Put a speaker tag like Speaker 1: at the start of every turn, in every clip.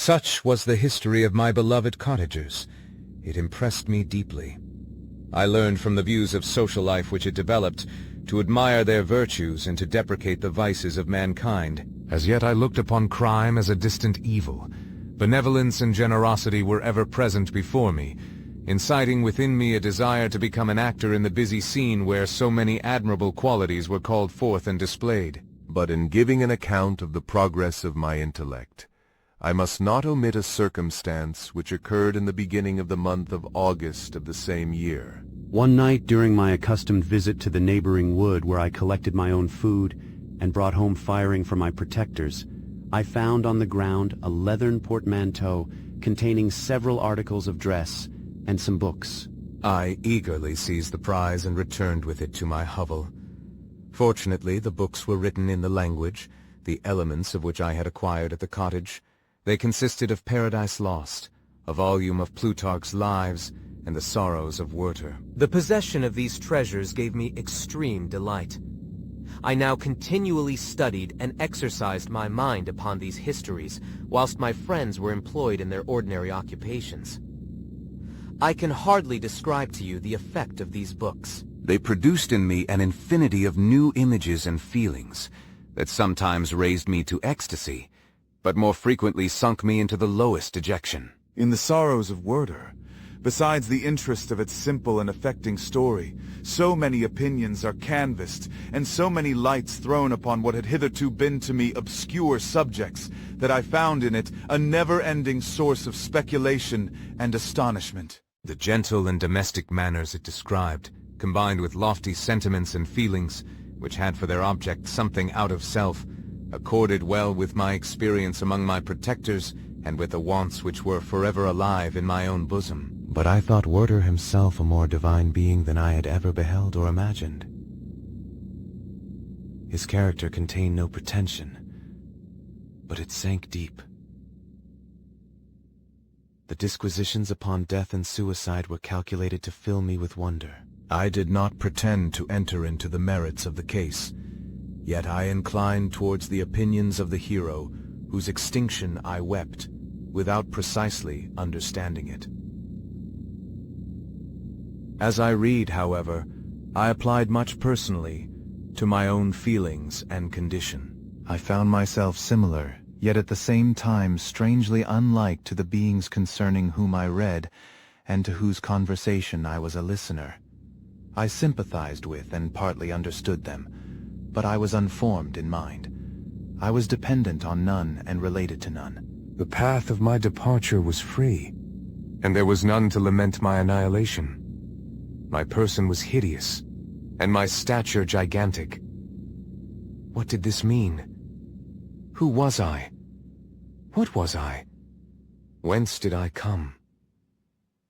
Speaker 1: Such was the history of my beloved cottagers. It impressed me deeply. I learned from the views of social life which it developed to admire their virtues and to deprecate the vices of mankind. As yet I looked upon crime as a distant evil. Benevolence and generosity were ever present before me, inciting within me a desire to become an actor in the busy scene where so many admirable qualities were called forth and displayed.
Speaker 2: But in giving an account of the progress of my intellect, I must not omit a circumstance which occurred in the beginning of the month of August of the same year.
Speaker 3: One night during my accustomed visit to the neighboring wood where I collected my own food and brought home firing for my protectors, I found on the ground a leathern portmanteau containing several articles of dress and some books.
Speaker 1: I eagerly seized the prize and returned with it to my hovel. Fortunately, the books were written in the language, the elements of which I had acquired at the cottage. They consisted of Paradise Lost, a volume of Plutarch's Lives, and the Sorrows of Werther.
Speaker 4: The possession of these treasures gave me extreme delight. I now continually studied and exercised my mind upon these histories, whilst my friends were employed in their ordinary occupations. I can hardly describe to you the effect of these books.
Speaker 1: They produced in me an infinity of new images and feelings that sometimes raised me to ecstasy, but more frequently sunk me into the lowest dejection.
Speaker 5: In the Sorrows of Werther, besides the interest of its simple and affecting story, so many opinions are canvassed, and so many lights thrown upon what had hitherto been to me obscure subjects, that I found in it a never-ending source of speculation and astonishment.
Speaker 1: The gentle and domestic manners it described, combined with lofty sentiments and feelings, which had for their object something out of self, accorded well with my experience among my protectors and with the wants which were forever alive in my own bosom.
Speaker 6: But I thought Werther himself a more divine being than I had ever beheld or imagined. His character contained no pretension, but it sank deep. The disquisitions upon death and suicide were calculated to fill me with wonder.
Speaker 1: I did not pretend to enter into the merits of the case, yet I inclined towards the opinions of the hero, whose extinction I wept, without precisely understanding it. As I read, however, I applied much personally to my own feelings and condition.
Speaker 6: I found myself similar, yet at the same time strangely unlike to the beings concerning whom I read, and to whose conversation I was a listener. I sympathized with and partly understood them, but I was unformed in mind. I was dependent on none and related to none.
Speaker 1: The path of my departure was free, and there was none to lament my annihilation. My person was hideous, and my stature gigantic. What did this mean? Who was I? What was I? Whence did I come?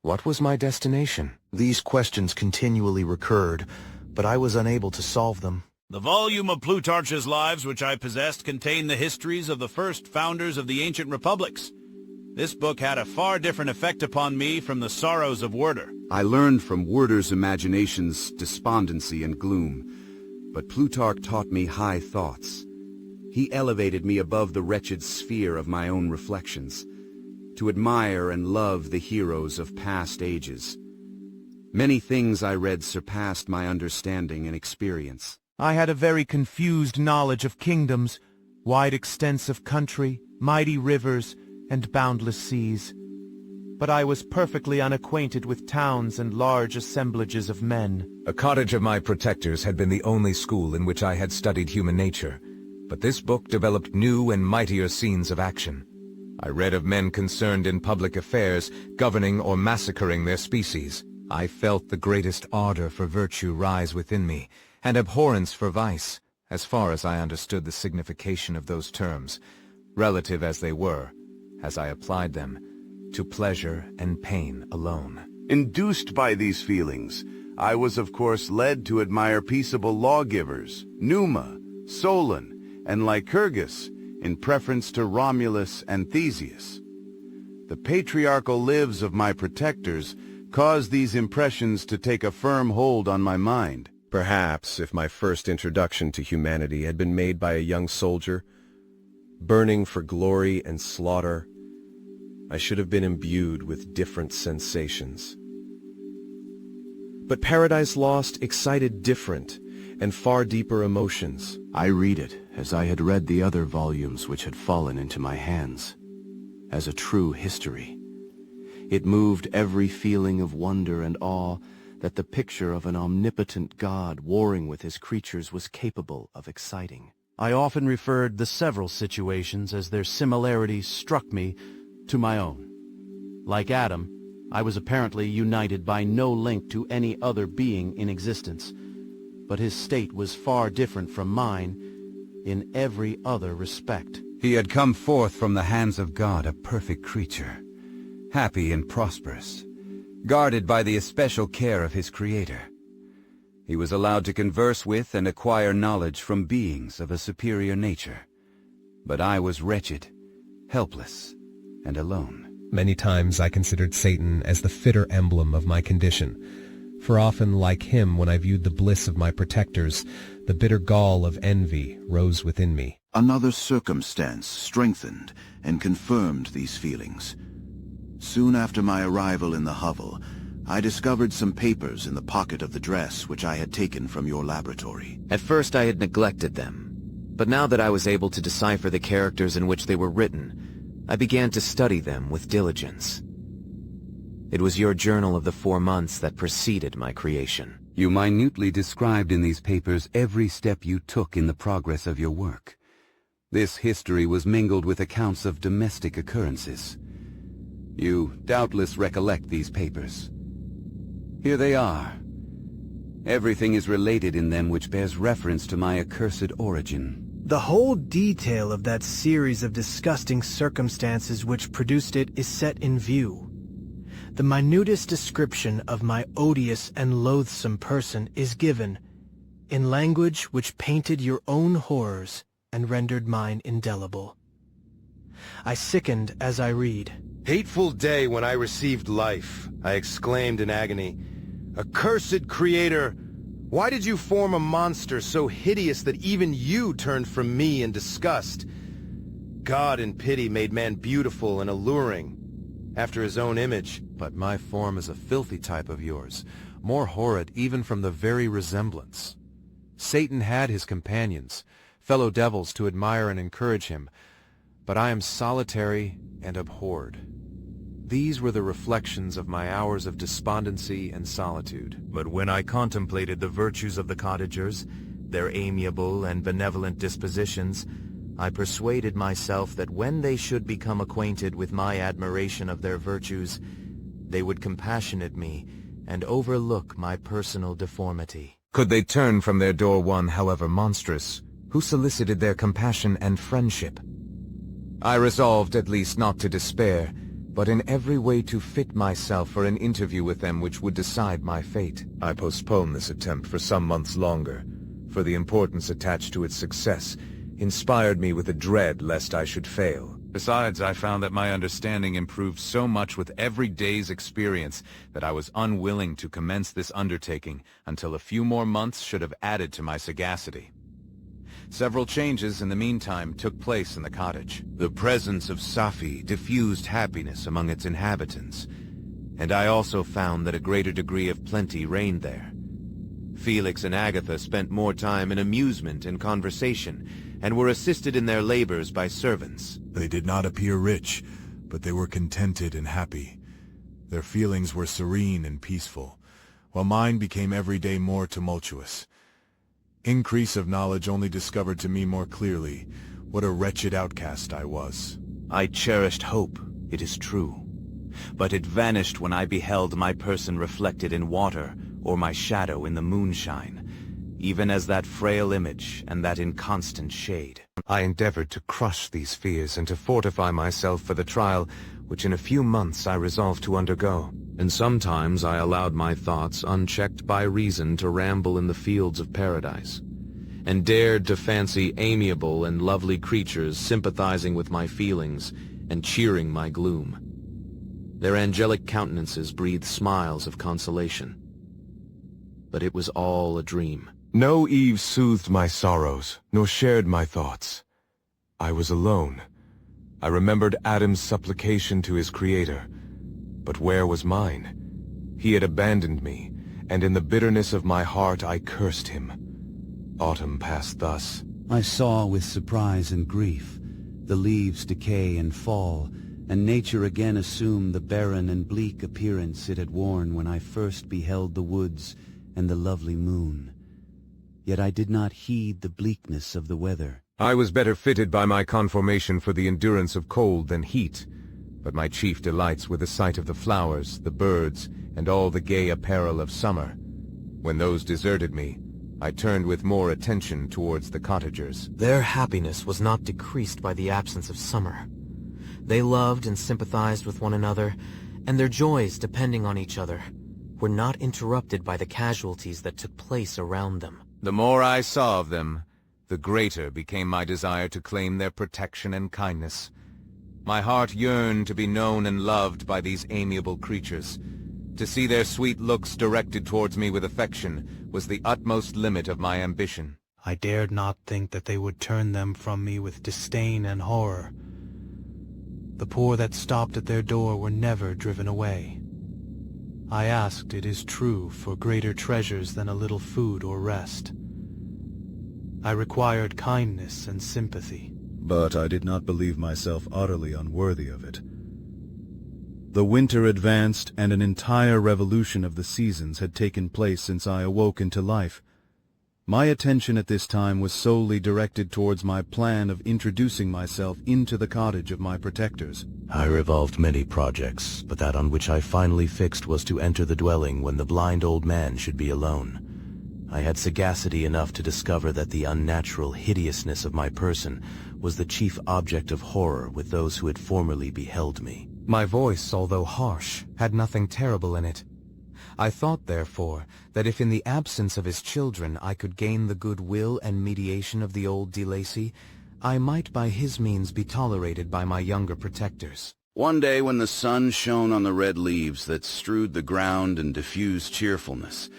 Speaker 1: What was my destination?
Speaker 7: These questions continually recurred, but I was unable to solve them.
Speaker 8: The volume of Plutarch's Lives which I possessed contained the histories of the first founders of the ancient republics. This book had a far different effect upon me from the Sorrows of Werther.
Speaker 9: I learned from Werther's imaginations despondency and gloom, but Plutarch taught me high thoughts. He elevated me above the wretched sphere of my own reflections, to admire and love the heroes of past ages. Many things I read surpassed my understanding and experience.
Speaker 10: I had a very confused knowledge of kingdoms, wide extents of country, mighty rivers, and boundless seas. But I was perfectly unacquainted with towns and large assemblages of men.
Speaker 1: A cottage of my protectors had been the only school in which I had studied human nature, but this book developed new and mightier scenes of action. I read of men concerned in public affairs, governing or massacring their species. I felt the greatest ardor for virtue rise within me, and abhorrence for vice, as far as I understood the signification of those terms, relative as they were, as I applied them, to pleasure and pain alone.
Speaker 11: Induced by these feelings, I was of course led to admire peaceable lawgivers, Numa, Solon, and Lycurgus, in preference to Romulus and Theseus. The patriarchal lives of my protectors caused these impressions to take a firm hold on my mind.
Speaker 2: Perhaps if my first introduction to humanity had been made by a young soldier, burning for glory and slaughter,
Speaker 12: I should have been imbued with different sensations. But Paradise Lost excited different and far deeper emotions.
Speaker 13: I read it as I had read the other volumes which had fallen into my hands, as a true history. It moved every feeling of wonder and awe that the picture of an omnipotent God warring with his creatures was capable of exciting.
Speaker 3: I often referred the several situations as their similarities struck me to my own. Like Adam, I was apparently united by no link to any other being in existence, but his state was far different from mine in every other respect.
Speaker 9: He had come forth from the hands of God a perfect creature, happy and prosperous, guarded by the especial care of his Creator. He was allowed to converse with and acquire knowledge from beings of a superior nature. But I was wretched, helpless, and alone.
Speaker 14: Many times I considered Satan as the fitter emblem of my condition, for often, like him, when I viewed the bliss of my protectors, the bitter gall of envy rose within me.
Speaker 15: Another circumstance strengthened and confirmed these feelings. Soon after my arrival in the hovel, I discovered some papers in the pocket of the dress which I had taken from your laboratory.
Speaker 4: At first I had neglected them, but now that I was able to decipher the characters in which they were written, I began to study them with diligence. It was your journal of the 4 months that preceded my creation.
Speaker 9: You minutely described in these papers every step you took in the progress of your work. This history was mingled with accounts of domestic occurrences. You doubtless recollect these papers. Here they are. Everything is related in them which bears reference to my accursed origin.
Speaker 16: The whole detail of that series of disgusting circumstances which produced it is set in view. The minutest description of my odious and loathsome person is given, in language which painted your own horrors and rendered mine indelible. I sickened as I read.
Speaker 10: Hateful day when I received life, I exclaimed in agony. Accursed Creator, why did you form a monster so hideous that even you turned from me in disgust? God in pity made man beautiful and alluring, after his own image.
Speaker 2: But my form is a filthy type of yours, more horrid even from the very resemblance. Satan had his companions, fellow devils to admire and encourage him, but I am solitary and abhorred. These were the reflections of my hours of despondency and solitude.
Speaker 17: But when I contemplated the virtues of the cottagers, their amiable and benevolent dispositions, I persuaded myself that when they should become acquainted with my admiration of their virtues, they would compassionate me and overlook my personal deformity.
Speaker 1: Could they turn from their door one, however monstrous, who solicited their compassion and friendship? I resolved at least not to despair, but in every way to fit myself for an interview with them which would decide my fate. I postponed this attempt for some months longer, for the importance attached to its success inspired me with a dread lest I should fail. Besides, I found that my understanding improved so much with every day's experience that I was unwilling to commence this undertaking until a few more months should have added to my sagacity. Several changes in the meantime took place in the cottage. The presence of Safi diffused happiness among its inhabitants, and I also found that a greater degree of plenty reigned there. Felix and Agatha spent more time in amusement and conversation, and were assisted in their labors by servants.
Speaker 5: They did not appear rich, but they were contented and happy. Their feelings were serene and peaceful, while mine became every day more tumultuous. Increase of knowledge only discovered to me more clearly what a wretched outcast I was.
Speaker 4: I cherished hope, it is true, but it vanished when I beheld my person reflected in water or my shadow in the moonshine, even as that frail image and that inconstant shade.
Speaker 1: I endeavored to crush these fears and to fortify myself for the trial which in a few months I resolved to undergo. And sometimes I allowed my thoughts, unchecked by reason, to ramble in the fields of paradise, and dared to fancy amiable and lovely creatures sympathizing with my feelings and cheering my gloom. Their angelic countenances breathed smiles of consolation. But it was all a dream.
Speaker 2: No Eve soothed my sorrows, nor shared my thoughts. I was alone,
Speaker 1: I remembered Adam's supplication to his creator, but where was mine? He had abandoned me, and in the bitterness of my heart I cursed him. Autumn passed thus.
Speaker 3: I saw with surprise and grief the leaves decay and fall, and nature again assume the barren and bleak appearance it had worn when I first beheld the woods and the lovely moon. Yet I did not heed the bleakness of the weather.
Speaker 1: I was better fitted by my conformation for the endurance of cold than heat, but my chief delights were the sight of the flowers, the birds, and all the gay apparel of summer. When those deserted me, I turned with more attention towards the cottagers.
Speaker 4: Their happiness was not decreased by the absence of summer. They loved and sympathized with one another, and their joys, depending on each other, were not interrupted by the casualties that took place around them.
Speaker 1: The more I saw of them, the greater became my desire to claim their protection and kindness. My heart yearned to be known and loved by these amiable creatures. To see their sweet looks directed towards me with affection was the utmost limit of my ambition.
Speaker 16: I dared not think that they would turn them from me with disdain and horror. The poor that stopped at their door were never driven away. I asked, it is true, for greater treasures than a little food or rest. I required kindness and sympathy.
Speaker 5: But I did not believe myself utterly unworthy of it. The winter advanced, and an entire revolution of the seasons had taken place since I awoke into life. My attention at this time was solely directed towards my plan of introducing myself into the cottage of my protectors.
Speaker 7: I revolved many projects, but that on which I finally fixed was to enter the dwelling when the blind old man should be alone. I had sagacity enough to discover that the unnatural hideousness of my person was the chief object of horror with those who had formerly beheld me.
Speaker 2: My voice, although harsh, had nothing terrible in it. I thought, therefore, that if in the absence of his children I could gain the goodwill and mediation of the old de Lacy, I might by his means be tolerated by my younger protectors.
Speaker 9: One day when the sun shone on the red leaves that strewed the ground and diffused cheerfulness,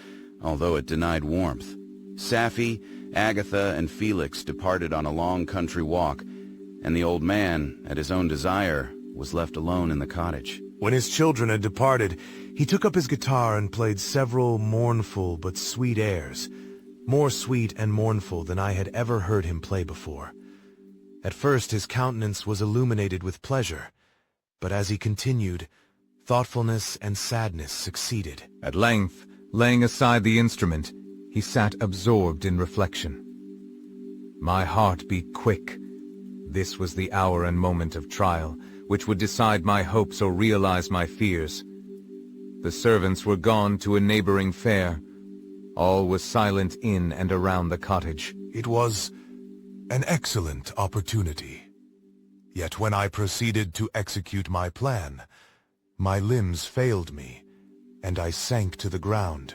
Speaker 9: although it denied warmth, Sapphy, Agatha, and Felix departed on a long country walk, and the old man, at his own desire, was left alone in the cottage.
Speaker 18: When his children had departed, he took up his guitar and played several mournful but sweet airs, more sweet and mournful than I had ever heard him play before. At first his countenance was illuminated with pleasure, but as he continued, thoughtfulness and sadness succeeded.
Speaker 1: At length, laying aside the instrument, he sat absorbed in reflection. My heart beat quick. This was the hour and moment of trial, which would decide my hopes or realize my fears. The servants were gone to a neighboring fair. All was silent in and around the cottage.
Speaker 18: It was an excellent opportunity. Yet when I proceeded to execute my plan, my limbs failed me, and I sank to the ground.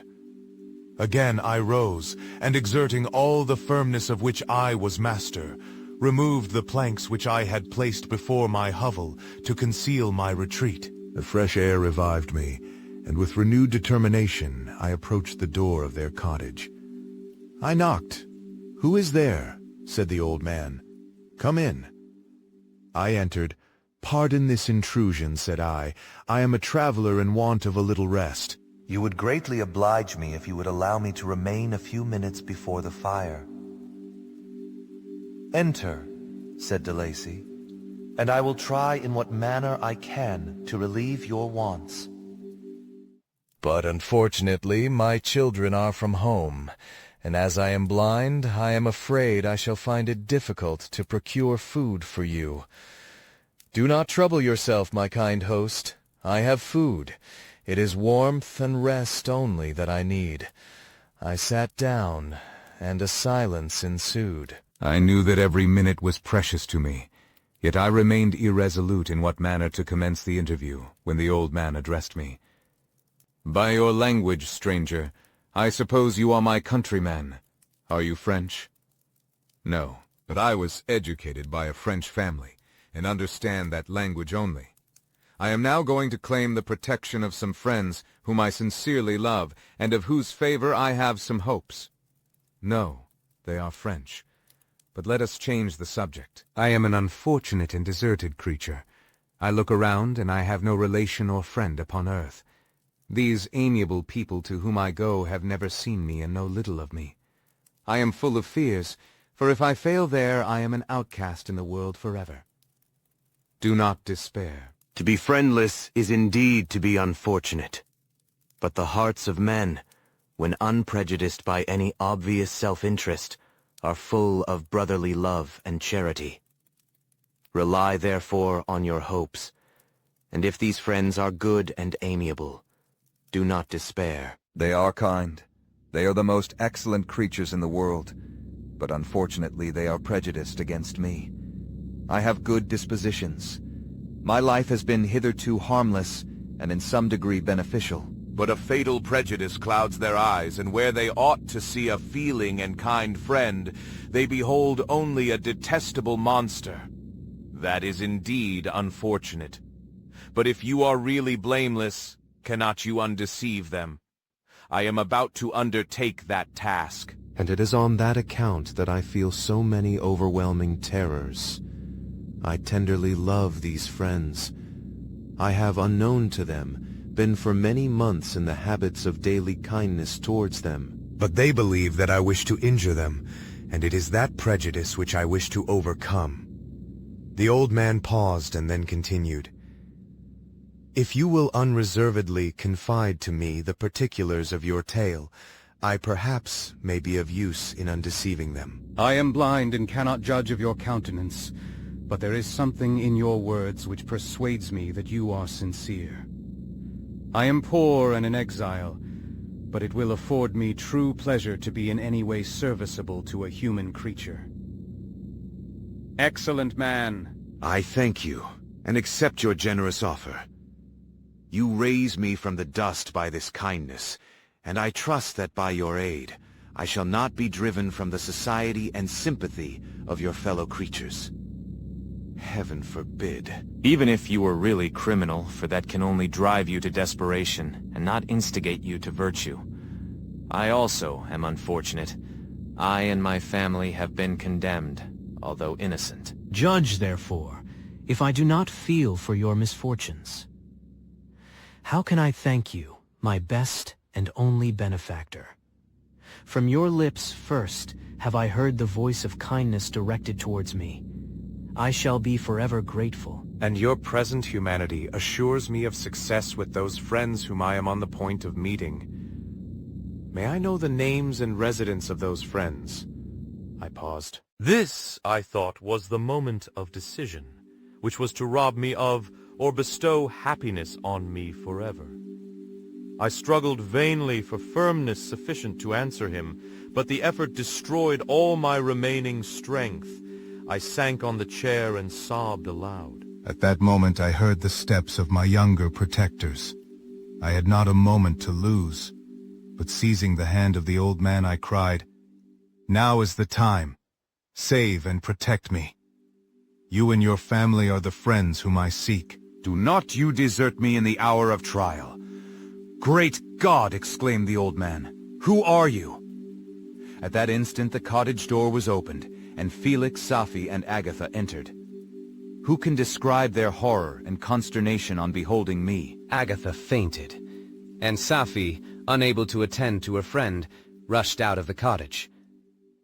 Speaker 18: Again I rose, and exerting all the firmness of which I was master, removed the planks which I had placed before my hovel to conceal my retreat. The fresh air revived me, and with renewed determination I approached the door of their cottage. I knocked. "Who is there?" said the old man. "Come in." I entered. "Pardon this intrusion," said I. "I am a traveler in want of a little rest."
Speaker 19: "You would greatly oblige me if you would allow me to remain a few minutes before the fire." "Enter," said de Lacy, "and I will try in what manner I can to relieve your wants."
Speaker 18: "But unfortunately my children are from home, and as I am blind, I am afraid I shall find it difficult to procure food for you. Do not trouble yourself, my kind host. I have food. It is warmth and rest only that I need." I sat down, and a silence ensued.
Speaker 1: I knew that every minute was precious to me, yet I remained irresolute in what manner to commence the interview, when the old man addressed me. "By your language, stranger, I suppose you are my countryman. Are you French?" "No, but I was educated by a French family, and understand that language only. I am now going to claim the protection of some friends whom I sincerely love, and of whose favor I have some hopes. No, they are French. But let us change the subject. I am an unfortunate and deserted creature. I look around, and I have no relation or friend upon earth. These amiable people to whom I go have never seen me and know little of me. I am full of fears, for if I fail there, I am an outcast in the world forever. Do not despair.
Speaker 13: To be friendless is indeed to be unfortunate. But the hearts of men, when unprejudiced by any obvious self-interest, are full of brotherly love and charity. Rely therefore on your hopes, and if these friends are good and amiable, do not despair.
Speaker 20: They are kind. They are the most excellent creatures in the world, but unfortunately they are prejudiced against me. I have good dispositions. My life has been hitherto harmless and in some degree beneficial.
Speaker 11: But a fatal prejudice clouds their eyes, and where they ought to see a feeling and kind friend, they behold only a detestable monster. That is indeed unfortunate. But if you are really blameless, cannot you undeceive them? I am about to undertake that task.
Speaker 2: And it is on that account that I feel so many overwhelming terrors. I tenderly love these friends. I have, unknown to them, been for many months in the habits of daily kindness towards them.
Speaker 1: But they believe that I wish to injure them, and it is that prejudice which I wish to overcome. The old man paused and then continued. If you will unreservedly confide to me the particulars of your tale, I perhaps may be of use in undeceiving them.
Speaker 21: I am blind and cannot judge of your countenance, but there is something in your words which persuades me that you are sincere. I am poor and in exile, but it will afford me true pleasure to be in any way serviceable to a human creature. Excellent man.
Speaker 13: I thank you, and accept your generous offer. You raise me from the dust by this kindness, and I trust that by your aid, I shall not be driven from the society and sympathy of your fellow creatures. Heaven forbid.
Speaker 22: Even if you were really criminal, for that can only drive you to desperation, and not instigate you to virtue. I also am unfortunate. I and my family have been condemned, although innocent.
Speaker 16: Judge, therefore, if I do not feel for your misfortunes. How can I thank you, my best and only benefactor? From your lips first have I heard the voice of kindness directed towards me. I shall be forever grateful.
Speaker 2: And your present humanity assures me of success with those friends whom I am on the point of meeting. May I know the names and residence of those friends? I paused.
Speaker 23: This, I thought, was the moment of decision, which was to rob me of, or bestow happiness on me forever. I struggled vainly for firmness sufficient to answer him, but the effort destroyed all my remaining strength. I sank on the chair and sobbed aloud.
Speaker 18: At that moment I heard the steps of my younger protectors. I had not a moment to lose, but seizing the hand of the old man I cried, "Now is the time. Save and protect me. You and your family are the friends whom I seek."
Speaker 1: Do not you desert me in the hour of trial. Great God, exclaimed the old man. Who are you? At that instant the cottage door was opened, and Felix, Safi, and Agatha entered. Who can describe their horror and consternation on beholding me?
Speaker 4: Agatha fainted, and Safi, unable to attend to her friend, rushed out of the cottage.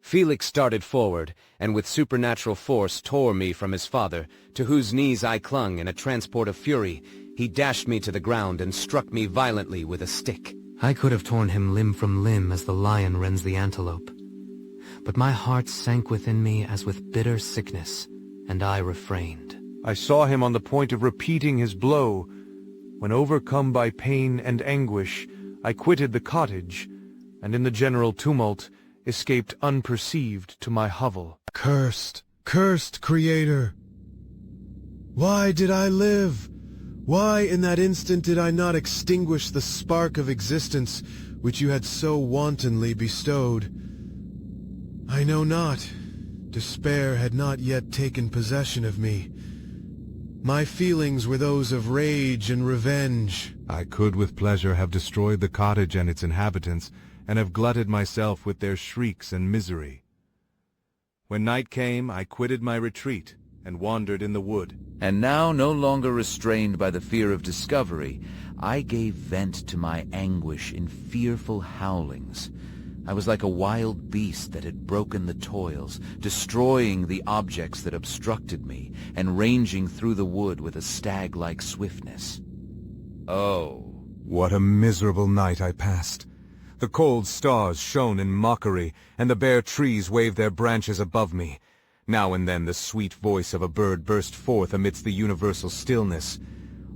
Speaker 4: Felix started forward, and with supernatural force tore me from his father, to whose knees I clung in a transport of fury. He dashed me to the ground and struck me violently with a stick.
Speaker 16: I could have torn him limb from limb as the lion rends the antelope. But my heart sank within me as with bitter sickness, and I refrained.
Speaker 2: I saw him on the point of repeating his blow, when overcome by pain and anguish, I quitted the cottage, and in the general tumult, escaped unperceived to my hovel.
Speaker 18: Cursed, cursed Creator! Why did I live? Why in that instant did I not extinguish the spark of existence which you had so wantonly bestowed? I know not. Despair had not yet taken possession of me. My feelings were those of rage and revenge.
Speaker 2: I could with pleasure have destroyed the cottage and its inhabitants, and have glutted myself with their shrieks and misery.
Speaker 5: When night came, I quitted my retreat and wandered in the wood.
Speaker 6: And now, no longer restrained by the fear of discovery, I gave vent to my anguish in fearful howlings. I was like a wild beast that had broken the toils, destroying the objects that obstructed me, and ranging through the wood with a stag-like swiftness. Oh,
Speaker 1: what a miserable night I passed. The cold stars shone in mockery, and the bare trees waved their branches above me. Now and then the sweet voice of a bird burst forth amidst the universal stillness.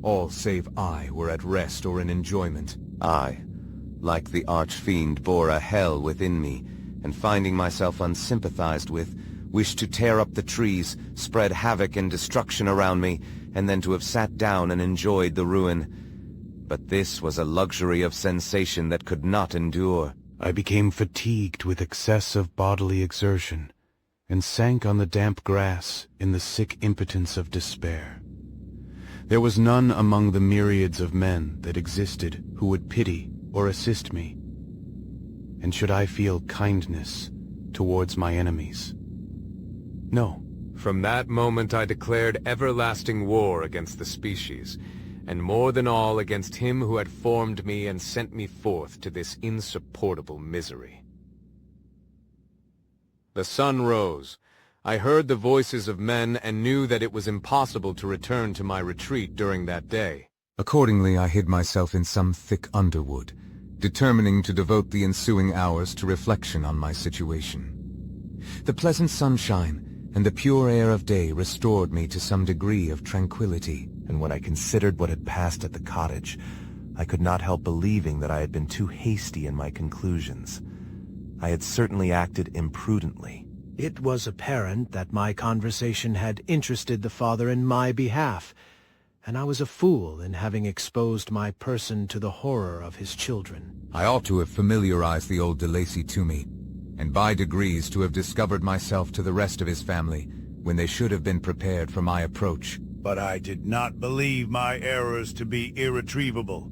Speaker 1: All save I were at rest or in enjoyment.
Speaker 8: I, like the arch-fiend, bore a hell within me, and finding myself unsympathized with, wished to tear up the trees, spread havoc and destruction around me, and then to have sat down and enjoyed the ruin. But this was a luxury of sensation that could not endure.
Speaker 3: I became fatigued with excess of bodily exertion, and sank on the damp grass in the sick impotence of despair. There was none among the myriads of men that existed who would pity or assist me. And should I feel kindness towards my enemies? No.
Speaker 2: From that moment I declared everlasting war against the species, and more than all against him who had formed me and sent me forth to this insupportable misery. The sun rose. I heard the voices of men and knew that it was impossible to return to my retreat during that day.
Speaker 1: Accordingly, I hid myself in some thick underwood, determining to devote the ensuing hours to reflection on my situation. The pleasant sunshine and the pure air of day restored me to some degree of tranquility.
Speaker 7: And when I considered what had passed at the cottage, I could not help believing that I had been too hasty in my conclusions. I had certainly acted imprudently.
Speaker 16: It was apparent that my conversation had interested the father in my behalf, and I was a fool in having exposed my person to the horror of his children.
Speaker 1: I ought to have familiarized the old de Lacy to me, and by degrees to have discovered myself to the rest of his family, when they should have been prepared for my approach.
Speaker 11: But I did not believe my errors to be irretrievable,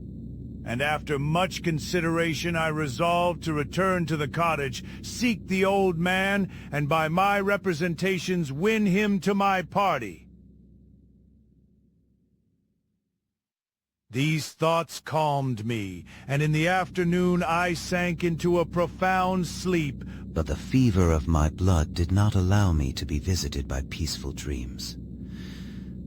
Speaker 11: and after much consideration I resolved to return to the cottage, seek the old man, and by my representations win him to my party. These thoughts calmed me, and in the afternoon I sank into a profound sleep.
Speaker 12: But the fever of my blood did not allow me to be visited by peaceful dreams.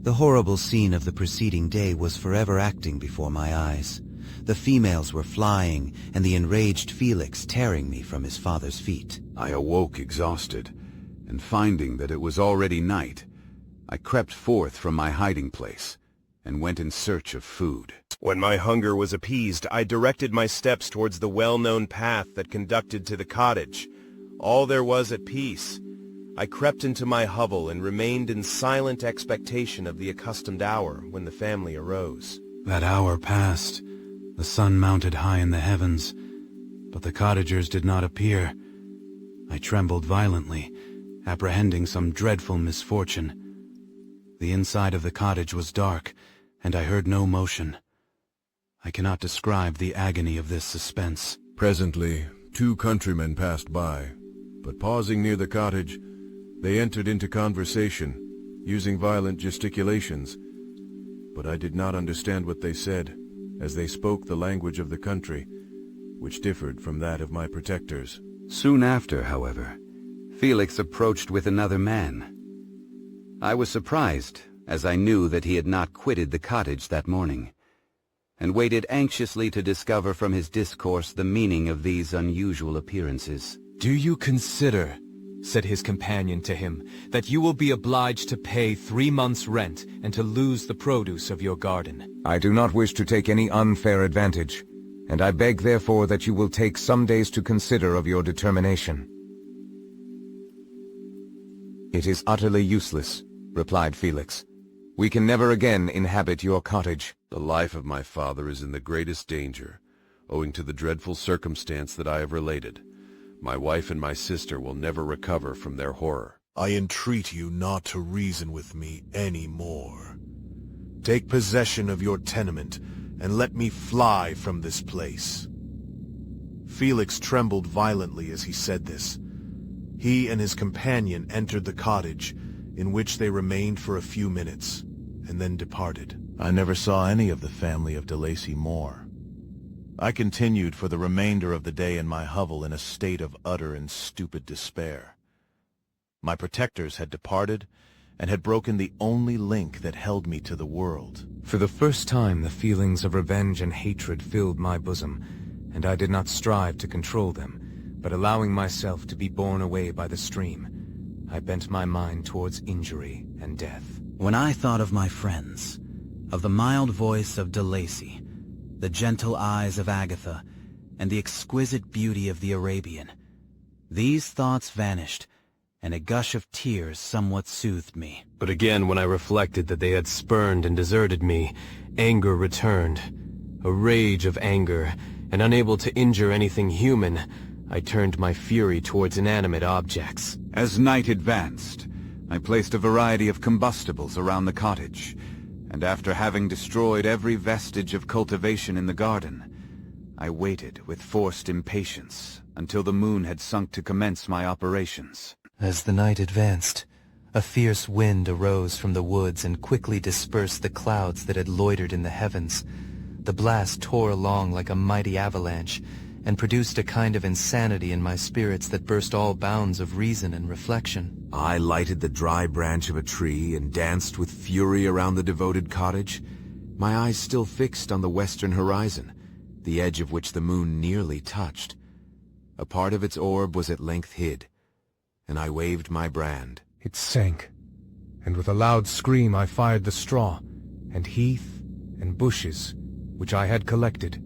Speaker 12: The horrible scene of the preceding day was forever acting before my eyes. The females were flying, and the enraged Felix tearing me from his father's feet.
Speaker 9: I awoke exhausted, and finding that it was already night, I crept forth from my hiding place, and went in search of food.
Speaker 24: When my hunger was appeased, I directed my steps towards the well-known path that conducted to the cottage. All there was at peace. I crept into my hovel and remained in silent expectation of the accustomed hour when the family arose.
Speaker 3: That hour passed. The sun mounted high in the heavens, but the cottagers did not appear. I trembled violently, apprehending some dreadful misfortune. The inside of the cottage was dark, and I heard no motion. I cannot describe the agony of this suspense.
Speaker 18: Presently, 2 countrymen passed by, but pausing near the cottage, they entered into conversation, using violent gesticulations. But I did not understand what they said, as they spoke the language of the country, which differed from that of my protectors.
Speaker 9: Soon after, however, Felix approached with another man. I was surprised, as I knew that he had not quitted the cottage that morning, and waited anxiously to discover from his discourse the meaning of these unusual appearances.
Speaker 4: "Do you consider," said his companion to him, "that you will be obliged to pay 3 months' rent and to lose the produce of your garden?"
Speaker 1: I do not wish to take any unfair advantage, and I beg therefore that you will take some days to consider of your determination. "It is utterly useless," replied Felix. "We can never again inhabit your cottage."
Speaker 18: The life of my father is in the greatest danger, owing to the dreadful circumstance that I have related. My wife and my sister will never recover from their horror. I entreat you not to reason with me any more. Take possession of your tenement, and let me fly from this place." Felix trembled violently as he said this,
Speaker 10: He and his companion entered the cottage, in which they remained for a few minutes, and then departed.
Speaker 14: I never saw any of the family of de Lacy more. I continued for the remainder of the day in my hovel in a state of utter and stupid despair. My protectors had departed, and had broken the only link that held me to the world.
Speaker 1: For the first time, the feelings of revenge and hatred filled my bosom, and I did not strive to control them, but allowing myself to be borne away by the stream, I bent my mind towards injury and death.
Speaker 12: When I thought of my friends, of the mild voice of de Lacy, the gentle eyes of Agatha, and the exquisite beauty of the Arabian, these thoughts vanished, and a gush of tears somewhat soothed me.
Speaker 21: But again, when I reflected that they had spurned and deserted me, anger returned. A rage of anger, and unable to injure anything human, I turned my fury towards inanimate objects.
Speaker 15: As night advanced, I placed a variety of combustibles around the cottage, and after having destroyed every vestige of cultivation in the garden, I waited with forced impatience until the moon had sunk to commence my operations.
Speaker 17: As the night advanced, a fierce wind arose from the woods and quickly dispersed the clouds that had loitered in the heavens. The blast tore along like a mighty avalanche, and produced a kind of insanity in my spirits that burst all bounds of reason and reflection.
Speaker 1: I lighted the dry branch of a tree and danced with fury around the devoted cottage, my eyes still fixed on the western horizon, the edge of which the moon nearly touched. A part of its orb was at length hid, and I waved my brand.
Speaker 25: It sank, and with a loud scream I fired the straw, and heath, and bushes, which I had collected.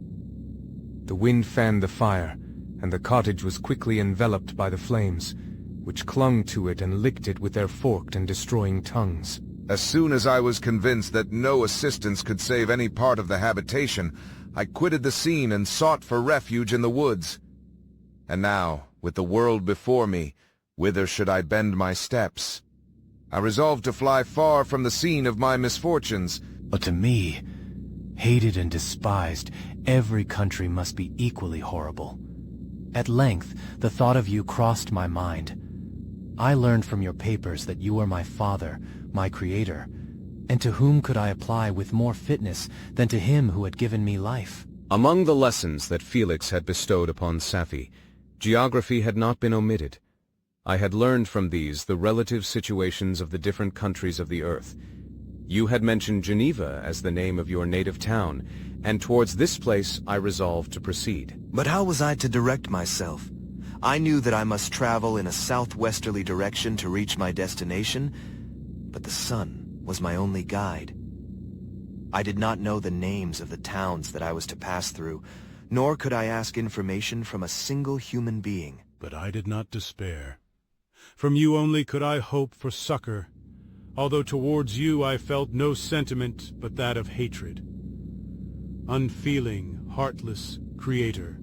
Speaker 25: The wind fanned the fire, and the cottage was quickly enveloped by the flames, which clung to it and licked it with their forked and destroying tongues.
Speaker 1: As soon as I was convinced that no assistance could save any part of the habitation, I quitted the scene and sought for refuge in the woods. And now, with the world before me, whither should I bend my steps? I resolved to fly far from the scene of my misfortunes.
Speaker 16: But to me, hated and despised, every country must be equally horrible. At length, the thought of you crossed my mind. I learned from your papers that you are my father, my creator, and to whom could I apply with more fitness than to him who had given me life?
Speaker 2: Among the lessons that Felix had bestowed upon Safie, geography had not been omitted. I had learned from these the relative situations of the different countries of the earth. You had mentioned Geneva as the name of your native town, and towards this place I resolved to proceed.
Speaker 19: But how was I to direct myself? I knew that I must travel in a southwesterly direction to reach my destination, but the sun was my only guide. I did not know the names of the towns that I was to pass through, nor could I ask information from a single human being.
Speaker 26: But I did not despair. From you only could I hope for succor, although towards you I felt no sentiment but that of hatred. Unfeeling, heartless creator,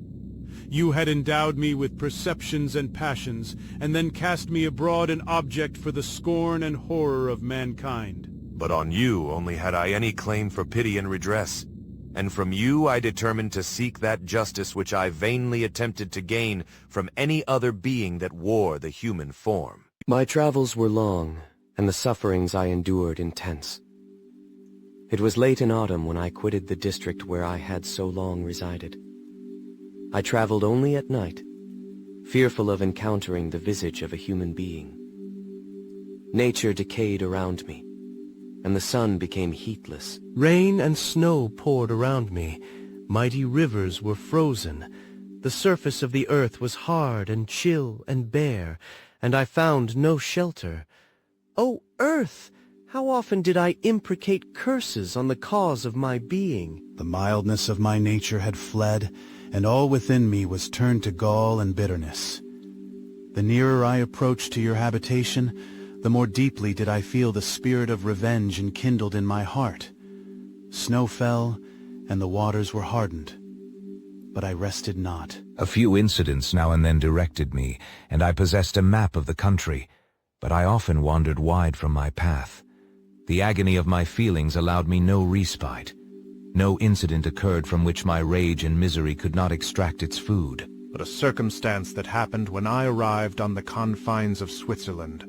Speaker 26: you had endowed me with perceptions and passions, and then cast me abroad an object for the scorn and horror of mankind.
Speaker 23: But on you only had I any claim for pity and redress, and from you I determined to seek that justice which I vainly attempted to gain from any other being that wore the human form.
Speaker 27: My travels were long, and the sufferings I endured intense. It was late in autumn when I quitted the district where I had so long resided. I traveled only at night, fearful of encountering the visage of a human being. Nature decayed around me, and the sun became heatless.
Speaker 21: Rain and snow poured around me. Mighty rivers were frozen. The surface of the earth was hard and chill and bare, and I found no shelter. O earth! How often did I imprecate curses on the cause of my being?
Speaker 3: The mildness of my nature had fled, and all within me was turned to gall and bitterness. The nearer I approached to your habitation, the more deeply did I feel the spirit of revenge enkindled in my heart. Snow fell, and the waters were hardened, but I rested not.
Speaker 1: A few incidents now and then directed me, and I possessed a map of the country, but I often wandered wide from my path. The agony of my feelings allowed me no respite. No incident occurred from which my rage and misery could not extract its food.
Speaker 14: but a circumstance that happened when I arrived on the confines of Switzerland,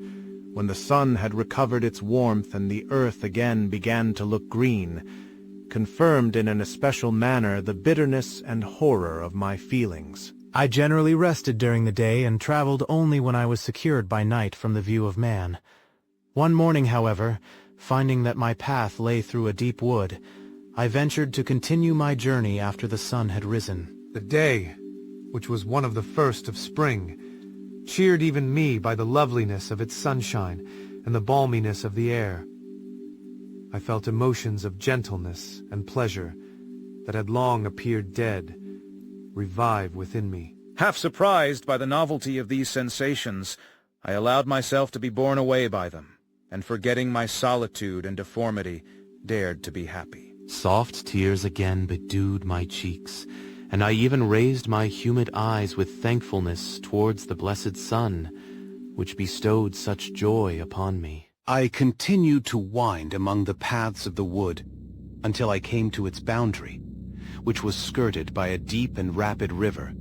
Speaker 14: when the sun had recovered its warmth and the earth again began to look green, confirmed in an especial manner the bitterness and horror of my feelings.
Speaker 16: I generally rested during the day and traveled only when I was secured by night from the view of man. One morning, however, finding that my path lay through a deep wood, I ventured to continue my journey after the sun had risen.
Speaker 21: The day, which was one of the first of spring, cheered even me by the loveliness of its sunshine and the balminess of the air. I felt emotions of gentleness and pleasure that had long appeared dead revive within me.
Speaker 5: Half surprised by the novelty of these sensations, I allowed myself to be borne away by them, and forgetting my solitude and deformity, dared to be happy.
Speaker 3: Soft tears again bedewed my cheeks, and I even raised my humid eyes with thankfulness towards the blessed sun, which bestowed such joy upon me.
Speaker 6: I continued to wind among the paths of the wood until I came to its boundary, which was skirted by a deep and rapid river,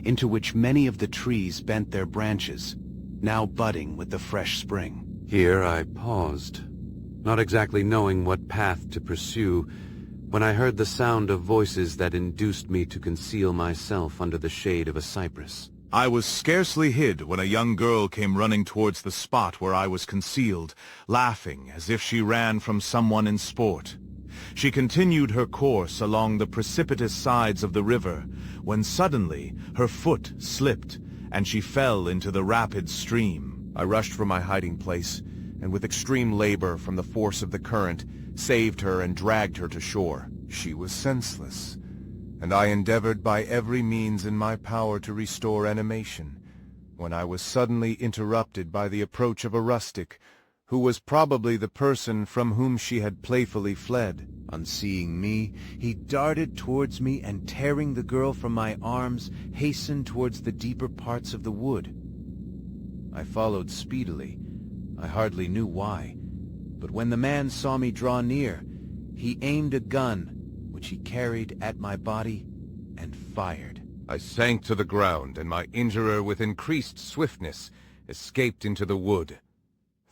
Speaker 6: into which many of the trees bent their branches, now budding with the fresh spring.
Speaker 3: Here I paused, not exactly knowing what path to pursue, when I heard the sound of voices that induced me to conceal myself under the shade of a cypress.
Speaker 14: I was scarcely hid when a young girl came running towards the spot where I was concealed, laughing as if she ran from someone in sport. She continued her course along the precipitous sides of the river, when suddenly her foot slipped, and she fell into the rapid stream.
Speaker 24: I rushed from my hiding place, and with extreme labor from the force of the current, saved her and dragged her to shore.
Speaker 15: She was senseless, and I endeavored by every means in my power to restore animation, when I was suddenly interrupted by the approach of a rustic, who was probably the person from whom she had playfully fled.
Speaker 9: On seeing me, he darted towards me and, tearing the girl from my arms, hastened towards the deeper parts of the wood. I followed speedily. I hardly knew why, but when the man saw me draw near, he aimed a gun, which he carried at my body, and fired.
Speaker 1: I sank to the ground, and my injurer, with increased swiftness, escaped into the wood.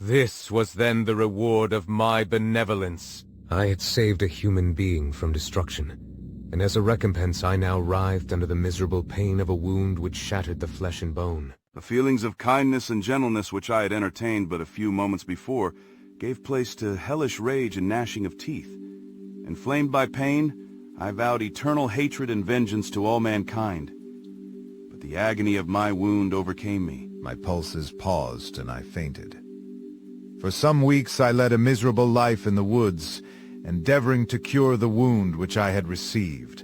Speaker 1: This was then the reward of my benevolence. I had saved a human being from destruction, and as a recompense I now writhed under the miserable pain of a wound which shattered the flesh and bone.
Speaker 11: The feelings of kindness and gentleness which I had entertained but a few moments before gave place to hellish rage and gnashing of teeth. Inflamed by pain, I vowed eternal hatred and vengeance to all mankind. But the agony of my wound overcame me.
Speaker 15: My pulses paused and I fainted. For some weeks I led a miserable life in the woods, endeavoring to cure the wound which I had received.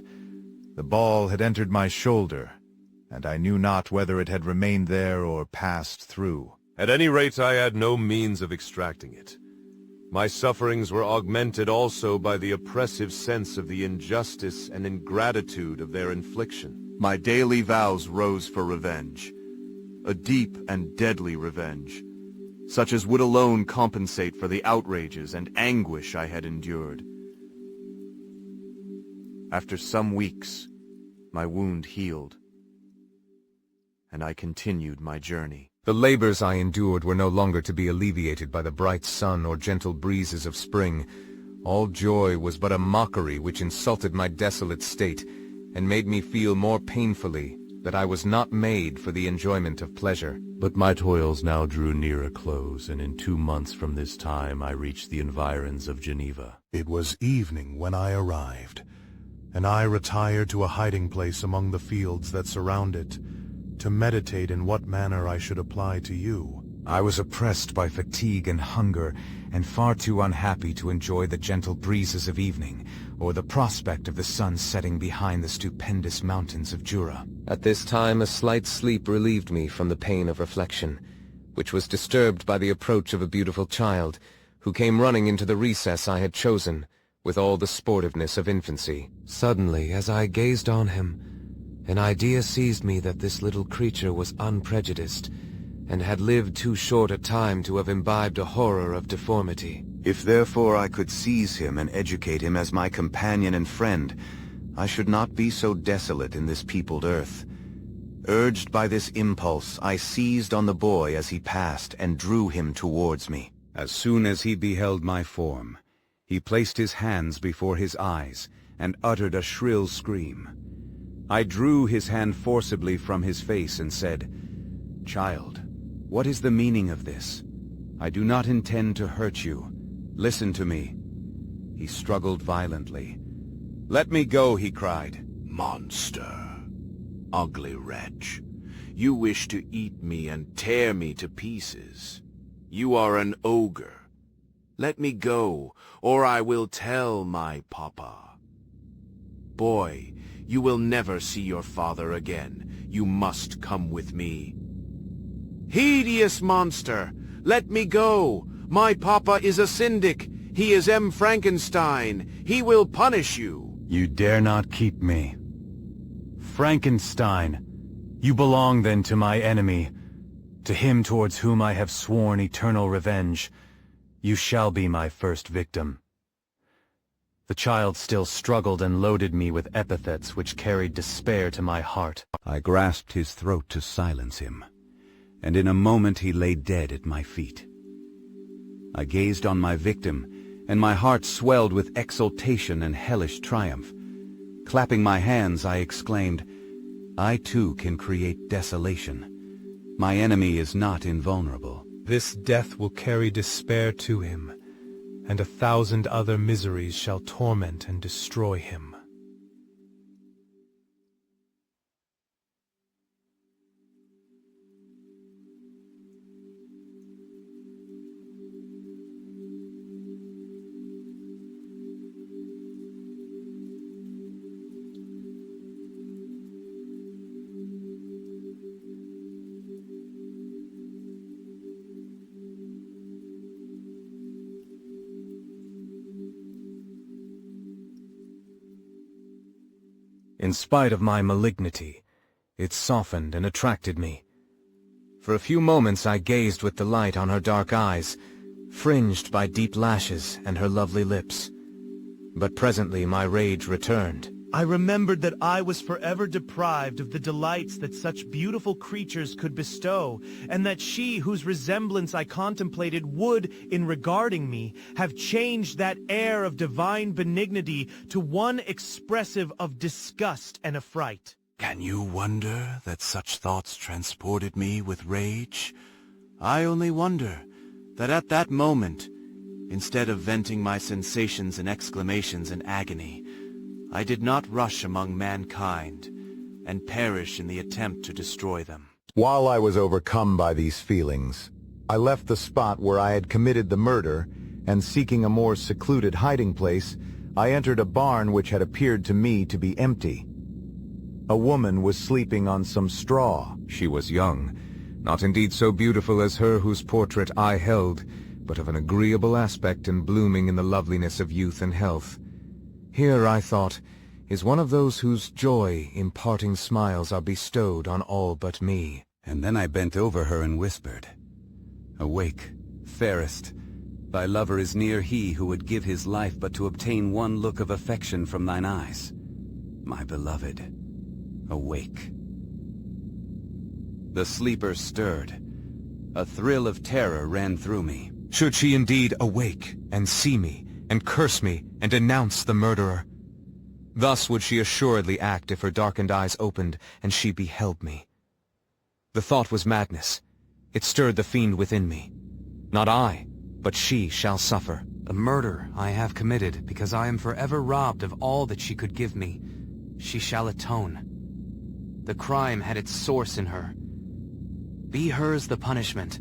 Speaker 15: The ball had entered my shoulder, and I knew not whether it had remained there or passed through.
Speaker 23: At any rate, I had no means of extracting it. My sufferings were augmented also by the oppressive sense of the injustice and ingratitude of their infliction.
Speaker 24: My daily vows rose for revenge, a deep and deadly revenge, such as would alone compensate for the outrages and anguish I had endured. After some weeks, my wound healed, and I continued my journey.
Speaker 1: The labors I endured were no longer to be alleviated by the bright sun or gentle breezes of spring. All joy was but a mockery which insulted my desolate state, and made me feel more painfully that I was not made for the enjoyment of pleasure.
Speaker 3: But my toils now drew near a close, and in 2 months from this time I reached the environs of Geneva.
Speaker 18: It was evening when I arrived, and I retired to a hiding place among the fields that surround it, to meditate in what manner I should apply to you.
Speaker 1: I was oppressed by fatigue and hunger, and far too unhappy to enjoy the gentle breezes of evening, or the prospect of the sun setting behind the stupendous mountains of Jura.
Speaker 4: At this time a slight sleep relieved me from the pain of reflection, which was disturbed by the approach of a beautiful child, who came running into the recess I had chosen, with all the sportiveness of infancy. Suddenly, as I gazed on him, an idea seized me that this little creature was unprejudiced, and had lived too short a time to have imbibed a horror of deformity.
Speaker 9: If therefore I could seize him and educate him as my companion and friend, I should not be so desolate in this peopled earth.
Speaker 6: Urged by this impulse, I seized on the boy as he passed and drew him towards me.
Speaker 9: As soon as he beheld my form, he placed his hands before his eyes and uttered a shrill scream. I drew his hand forcibly from his face and said, "Child, what is the meaning of this? I do not intend to hurt you. Listen to me." He struggled violently. "Let me go," he cried.
Speaker 11: Monster, ugly wretch, you wish to eat me and tear me to pieces. You are an ogre. Let me go, or I will tell my papa. Boy, you will never see your father again. You must come with me. Hideous monster, let me go. My papa is a syndic. He is Frankenstein. He will punish you.
Speaker 21: You dare not keep me. Frankenstein, you belong then to my enemy, to him towards whom I have sworn eternal revenge. You shall be my first victim. The child still struggled and loaded me with epithets which carried despair to my heart.
Speaker 9: I grasped his throat to silence him, and in a moment he lay dead at my feet. I gazed on my victim, and my heart swelled with exultation and hellish triumph. Clapping my hands, I exclaimed, "I too can create desolation. My enemy is not invulnerable."
Speaker 25: This death will carry despair to him, and 1,000 other miseries shall torment and destroy him. In spite of my malignity, it softened and attracted me. For a few moments I gazed with delight on her dark eyes, fringed by deep lashes, and her lovely lips. But presently my rage returned.
Speaker 7: I remembered that I was forever deprived of the delights that such beautiful creatures could bestow, and that she whose resemblance I contemplated would, in regarding me, have changed that air of divine benignity to one expressive of disgust and affright.
Speaker 6: Can you wonder that such thoughts transported me with rage? I only wonder that at that moment, instead of venting my sensations in exclamations and agony, I did not rush among mankind and perish in the attempt to destroy them.
Speaker 14: While I was overcome by these feelings, I left the spot where I had committed the murder, and seeking a more secluded hiding place, I entered a barn which had appeared to me to be empty. A woman was sleeping on some straw.
Speaker 1: She was young, not indeed so beautiful as her whose portrait I held, but of an agreeable aspect and blooming in the loveliness of youth and health. Here, I thought, is one of those whose joy imparting smiles are bestowed on all but me.
Speaker 9: And then I bent over her and whispered, "Awake, fairest. Thy lover is near, he who would give his life but to obtain one look of affection from thine eyes. My beloved, awake." The sleeper stirred. A thrill of terror ran through me.
Speaker 25: Should she indeed awake and see me, and curse me, and denounce the murderer? Thus would she assuredly act if her darkened eyes opened and she beheld me. The thought was madness. It stirred the fiend within me. Not I, but she shall suffer.
Speaker 27: The murder I have committed because I am forever robbed of all that she could give me. She shall atone. The crime had its source in her. Be hers the punishment.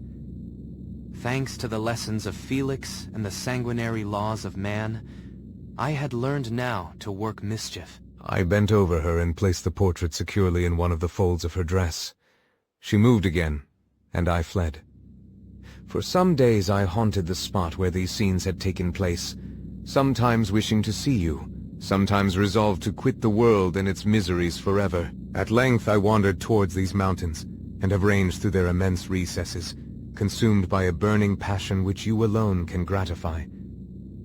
Speaker 27: Thanks to the lessons of Felix and the sanguinary laws of man, I had learned now to work mischief.
Speaker 25: I bent over her and placed the portrait securely in one of the folds of her dress. She moved again, and I fled. For some days I haunted the spot where these scenes had taken place, sometimes wishing to see you, sometimes resolved to quit the world and its miseries forever. At length I wandered towards these mountains, and have ranged through their immense recesses, consumed by a burning passion which you alone can gratify.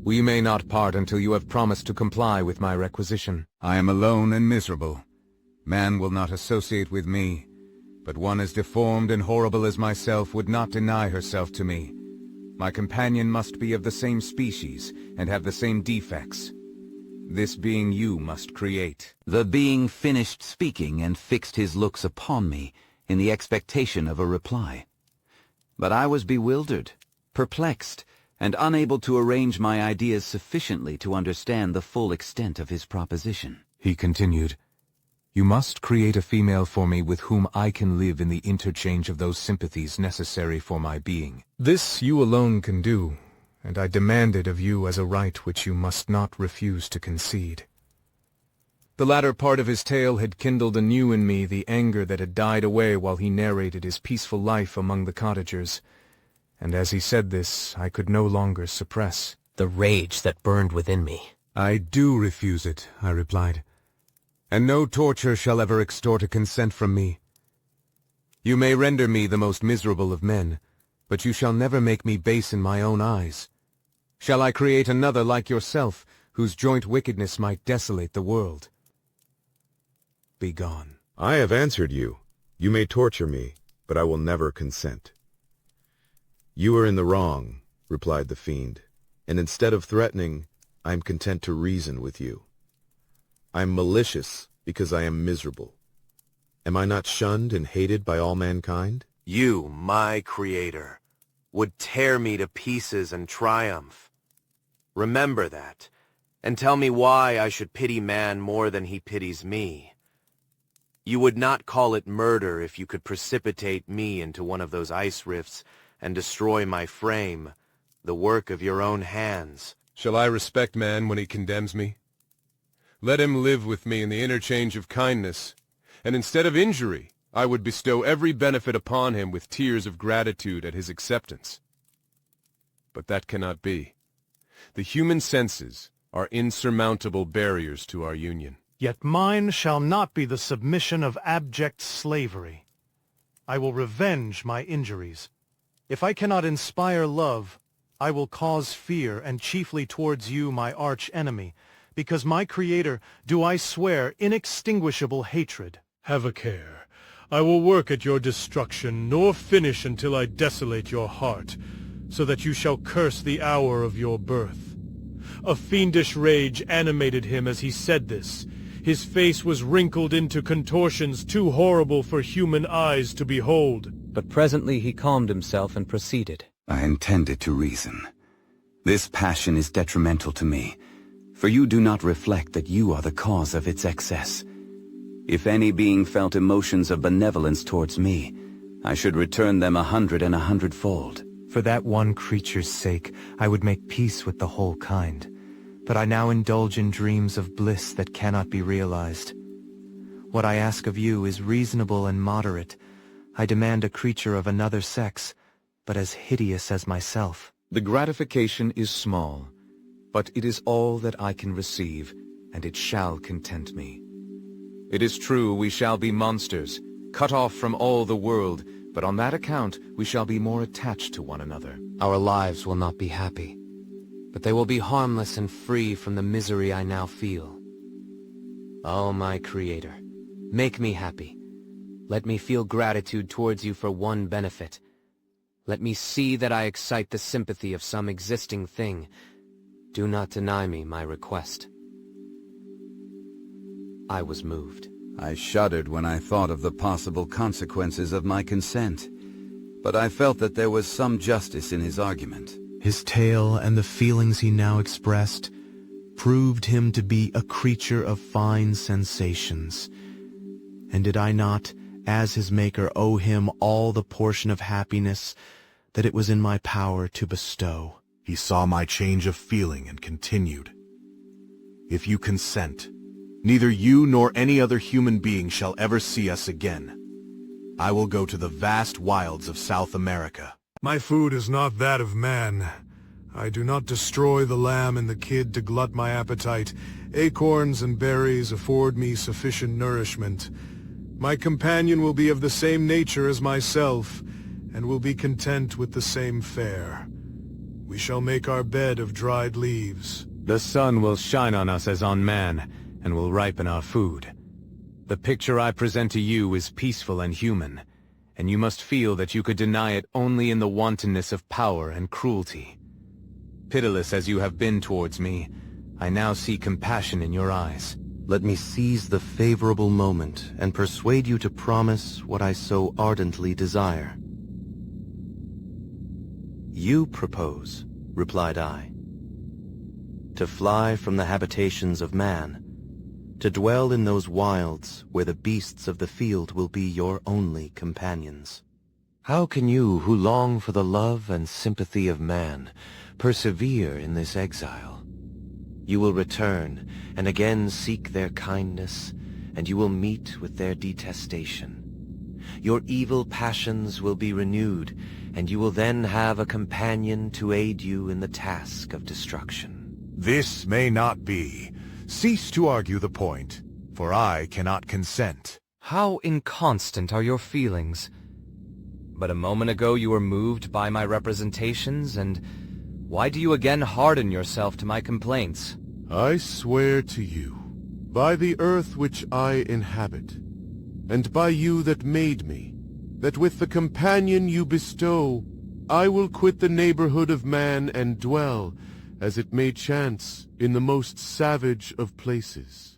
Speaker 25: We may not part until you have promised to comply with my requisition.
Speaker 1: I am alone and miserable. Man will not associate with me, But one as deformed and horrible as myself would not deny herself to me. My companion must be of the same species, and have the same defects. This being you must create.
Speaker 8: The being finished speaking and fixed his looks upon me in the expectation of a reply. But I was bewildered, perplexed, and unable to arrange my ideas sufficiently to understand the full extent of his proposition.
Speaker 1: He continued, "You must create a female for me with whom I can live in the interchange of those sympathies necessary for my being.
Speaker 25: This you alone can do, and I demand it of you as a right which you must not refuse to concede." The latter part of his tale had kindled anew in me the anger that had died away while he narrated his peaceful life among the cottagers, and as he said this, I could no longer suppress
Speaker 4: the rage that burned within me.
Speaker 25: "I do refuse it," I replied, "and no torture shall ever extort a consent from me. You may render me the most miserable of men, but you shall never make me base in my own eyes. Shall I create another like yourself, whose joint wickedness might desolate the world? Be gone."
Speaker 10: "I have answered you. You may torture me, but I will never consent." "You are in the wrong," replied the fiend, "and instead of threatening, I am content to reason with you. I am malicious because I am miserable. Am I not shunned and hated by all mankind?"
Speaker 24: You, my creator, would tear me to pieces and triumph. Remember that, and tell me why I should pity man more than he pities me. You would not call it murder if you could precipitate me into one of those ice rifts and destroy my frame, the work of your own hands.
Speaker 25: Shall I respect man when he condemns me? Let him live with me in the interchange of kindness, and instead of injury, I would bestow every benefit upon him with tears of gratitude at his acceptance. But that cannot be. The human senses are insurmountable barriers to our union.
Speaker 7: Yet mine shall not be the submission of abject slavery. I will revenge my injuries. If I cannot inspire love, I will cause fear, and chiefly towards you, my arch enemy, because my Creator, do I swear inextinguishable hatred.
Speaker 26: Have a care. I will work at your destruction, nor finish until I desolate your heart, so that you shall curse the hour of your birth. A fiendish rage animated him as he said this. His face was wrinkled into contortions too horrible for human eyes to behold.
Speaker 4: But presently he calmed himself and proceeded.
Speaker 8: I intended to reason. This passion is detrimental to me, for you do not reflect that you are the cause of its excess. If any being felt emotions of benevolence towards me, I should return them 100 and 100-fold.
Speaker 4: For that one creature's sake, I would make peace with the whole kind. But I now indulge in dreams of bliss that cannot be realized. What I ask of you is reasonable and moderate. I demand a creature of another sex, but as hideous as myself.
Speaker 1: The gratification is small, but it is all that I can receive, and it shall content me. It is true we shall be monsters, cut off from all the world, but on that account we shall be more attached to one another.
Speaker 4: Our lives will not be happy, but they will be harmless and free from the misery I now feel. Oh, my Creator, make me happy. Let me feel gratitude towards you for one benefit. Let me see that I excite the sympathy of some existing thing. Do not deny me my request. I was moved.
Speaker 8: I shuddered when I thought of the possible consequences of my consent, but I felt that there was some justice in his argument.
Speaker 3: His tale and the feelings he now expressed proved him to be a creature of fine sensations. And did I not, as his maker, owe him all the portion of happiness that it was in my power to bestow?
Speaker 18: He saw my change of feeling and continued, "If you consent, neither you nor any other human being shall ever see us again. I will go to the vast wilds of South America." My food is not that of man. I do not destroy the lamb and the kid to glut my appetite. Acorns and berries afford me sufficient nourishment. My companion will be of the same nature as myself, and will be content with the same fare. We shall make our bed of dried leaves.
Speaker 25: The sun will shine on us as on man, and will ripen our food. The picture I present to you is peaceful and human,
Speaker 1: and you must feel that you could deny it only in the wantonness of power and cruelty. Pitiless as you have been towards me, I now see compassion in your eyes.
Speaker 3: Let me seize the favorable moment and persuade you to promise what I so ardently desire. You propose, replied I, to fly from the habitations of man, to dwell in those wilds where the beasts of the field will be your only companions.
Speaker 27: How can you, who long for the love and sympathy of man, persevere in this exile? You will return, and again seek their kindness, and you will meet with their detestation. Your evil passions will be renewed, and you will then have a companion to aid you in the task of destruction.
Speaker 18: This may not be. Cease to argue the point, for I cannot consent.
Speaker 4: How inconstant are your feelings. But a moment ago you were moved by my representations, and why do you again harden yourself to my complaints?
Speaker 18: I swear to you, by the earth which I inhabit, and by you that made me, that with the companion you bestow, I will quit the neighborhood of man and dwell, as it may chance, in the most savage of places.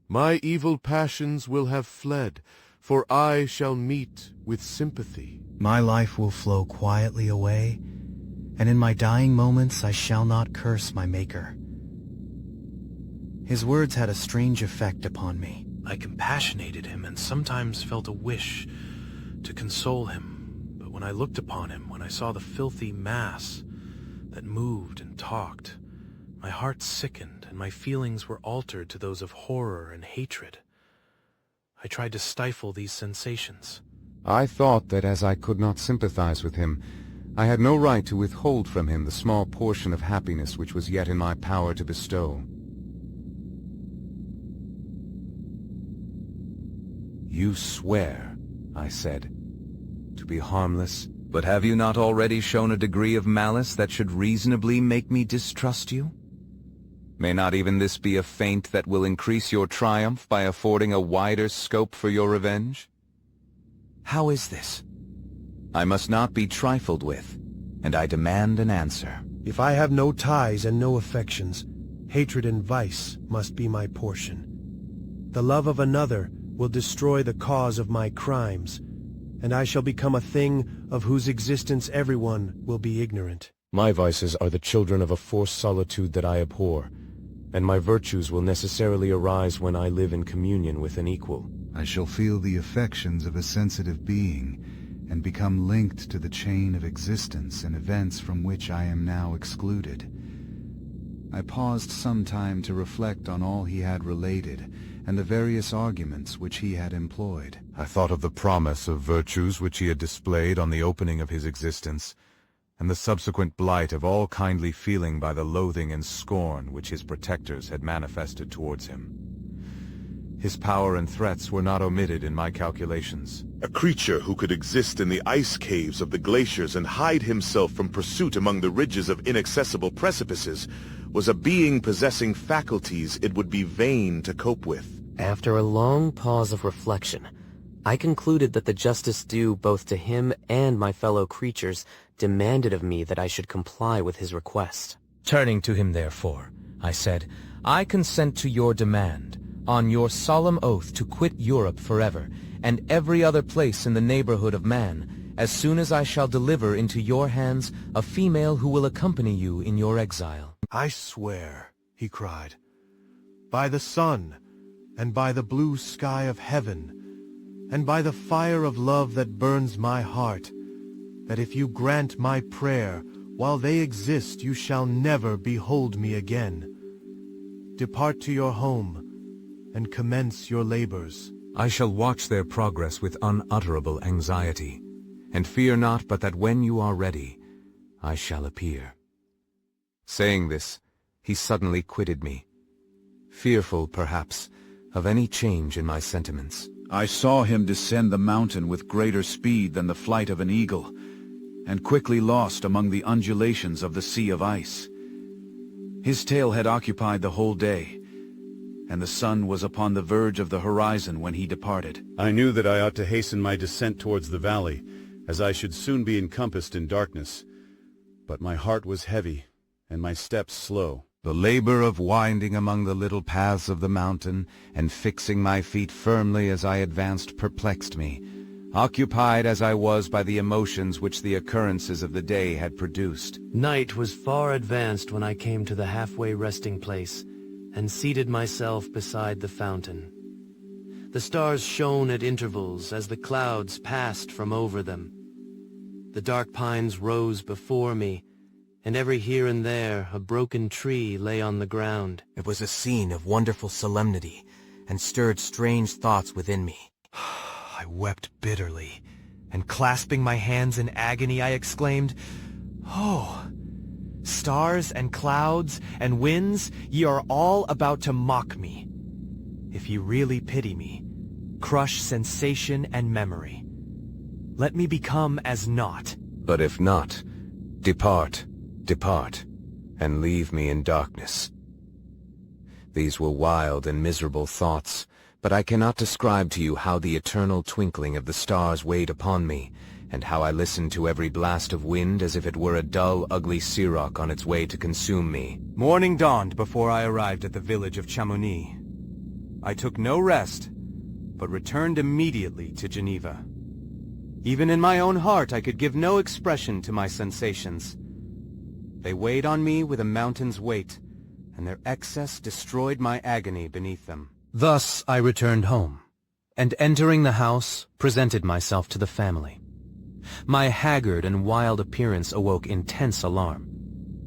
Speaker 18: My evil passions will have fled, for I shall meet with sympathy.
Speaker 16: My life will flow quietly away, and in my dying moments I shall not curse my Maker. His words had a strange effect upon me.
Speaker 7: I compassionated him and sometimes felt a wish to console him. But when I looked upon him, when I saw the filthy mass that moved and talked, my heart sickened and my feelings were altered to those of horror and hatred. I tried to stifle these sensations.
Speaker 25: I thought that as I could not sympathize with him, I had no right to withhold from him the small portion of happiness which was yet in my power to bestow.
Speaker 1: You swear, I said, to be harmless, but have you not already shown a degree of malice that should reasonably make me distrust you? May not even this be a feint that will increase your triumph by affording a wider scope for your revenge?
Speaker 4: How is this?
Speaker 1: I must not be trifled with, and I demand an answer.
Speaker 2: If I have no ties and no affections, hatred and vice must be my portion. The love of another will destroy the cause of my crimes, and I shall become a thing of whose existence everyone will be ignorant.
Speaker 12: My vices are the children of a forced solitude that I abhor, and my virtues will necessarily arise when I live in communion with an equal.
Speaker 13: I shall feel the affections of a sensitive being, and become linked to the chain of existence and events from which I am now excluded. I paused some time to reflect on all he had related, and the various arguments which he had employed.
Speaker 10: I thought of the promise of virtues which he had displayed on the opening of his existence, and the subsequent blight of all kindly feeling by the loathing and scorn which his protectors had manifested towards him. His power and threats were not omitted in my calculations.
Speaker 17: A creature who could exist in the ice caves of the glaciers and hide himself from pursuit among the ridges of inaccessible precipices was a being possessing faculties it would be vain to cope with.
Speaker 27: After a long pause of reflection, I concluded that the justice due both to him and my fellow creatures demanded of me that I should comply with his request.
Speaker 4: Turning to him, therefore, I said, I consent to your demand, on your solemn oath to quit Europe forever, and every other place in the neighborhood of man, as soon as I shall deliver into your hands a female who will accompany you in your exile.
Speaker 2: I swear, he cried, by the sun, and by the blue sky of heaven, and by the fire of love that burns my heart, that if you grant my prayer, while they exist you shall never behold me again. Depart to your home, and commence your labors.
Speaker 1: I shall watch their progress with unutterable anxiety, and fear not but that when you are ready, I shall appear. Saying this, he suddenly quitted me, fearful, perhaps, of any change in my sentiments.
Speaker 15: I saw him descend the mountain with greater speed than the flight of an eagle, and quickly lost among the undulations of the sea of ice. His tale had occupied the whole day,
Speaker 6: and the sun was upon the verge of the horizon when he departed.
Speaker 3: I knew that I ought to hasten my descent towards the valley, as I should soon be encompassed in darkness. But my heart was heavy, and my steps slow.
Speaker 1: The labor of winding among the little paths of the mountain and fixing my feet firmly as I advanced perplexed me, occupied as I was by the emotions which the occurrences of the day had produced.
Speaker 5: Night was far advanced when I came to the halfway resting place and seated myself beside the fountain. The stars shone at intervals as the clouds passed from over them. The dark pines rose before me, and every here and there a broken tree lay on the ground.
Speaker 4: It was a scene of wonderful solemnity, and stirred strange thoughts within me. I wept bitterly, and clasping my hands in agony, I exclaimed, "Oh, stars and clouds and winds, ye are all about to mock me. If ye really pity me, crush sensation and memory. Let me become as naught.
Speaker 1: But if not, depart, depart, and leave me in darkness." These were wild and miserable thoughts, but I cannot describe to you how the eternal twinkling of the stars weighed upon me, and how I listened to every blast of wind as if it were a dull, ugly siroc on its way to consume me.
Speaker 25: Morning dawned before I arrived at the village of Chamonix. I took no rest, but returned immediately to Geneva. Even in my own heart I could give no expression to my sensations. They weighed on me with a mountain's weight, and their excess destroyed my agony beneath them.
Speaker 4: Thus I returned home, and entering the house, presented myself to the family. My haggard and wild appearance awoke intense alarm,